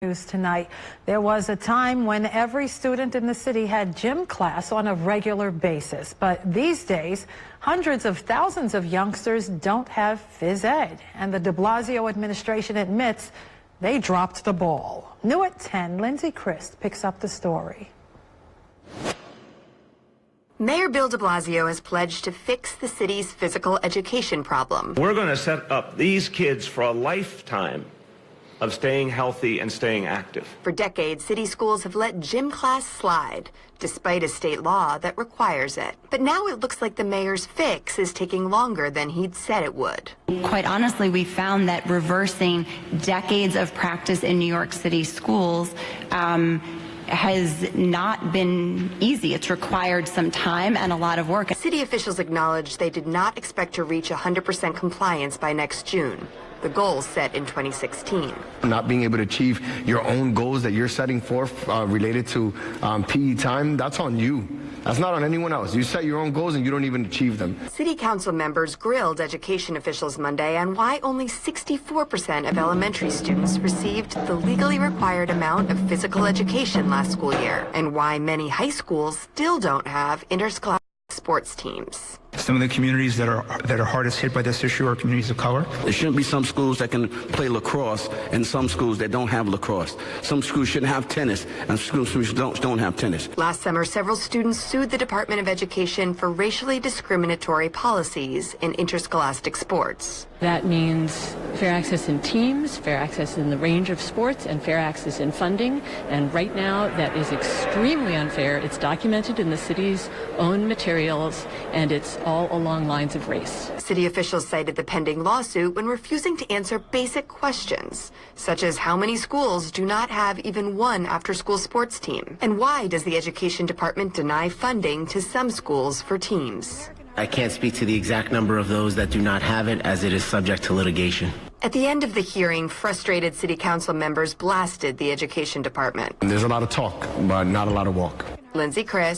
News tonight. There was a time when every student in the city had gym class on a regular basis, but these days hundreds of thousands of youngsters don't have phys ed, and the de Blasio administration admits they dropped the ball. New at 10, Lindsay Christ picks up the story. Mayor Bill de Blasio has pledged to fix the city's physical education problem. We're going to set up these kids for a lifetime of staying healthy and staying active. For decades, city schools have let gym class slide, despite a state law that requires it. But now it looks like the mayor's fix is taking longer than he'd said it would. Quite honestly, we found that reversing decades of practice in New York City schools has not been easy. It's required some time and a lot of work. City officials acknowledged they did not expect to reach 100% compliance by next June, the goal set in 2016. Not being able to achieve your own goals that you're setting forth related to PE time, that's on you. That's not on anyone else. You set your own goals and you don't even achieve them. City council members grilled education officials Monday on why only 64% of elementary students received the legally required amount of physical education last school year, and why many high schools still don't have interscholastic sports teams. Some of the communities that are hardest hit by this issue are communities of color. There shouldn't be some schools that can play lacrosse and some schools that don't have lacrosse. Some schools shouldn't have tennis and schools don't have tennis. Last summer, several students sued the Department of Education for racially discriminatory policies in interscholastic sports. That means fair access in teams, fair access in the range of sports, and fair access in funding. And right now, that is extremely unfair. It's documented in the city's own materials, and it's all along lines of race. City officials cited the pending lawsuit when refusing to answer basic questions, such as how many schools do not have even one after-school sports team, and why does the Education Department deny funding to some schools for teams. I can't speak to the exact number of those that do not have it, as it is subject to litigation. At the end of the hearing, frustrated city council members blasted the Education Department. There's a lot of talk, but not a lot of walk. Lindsay Christ.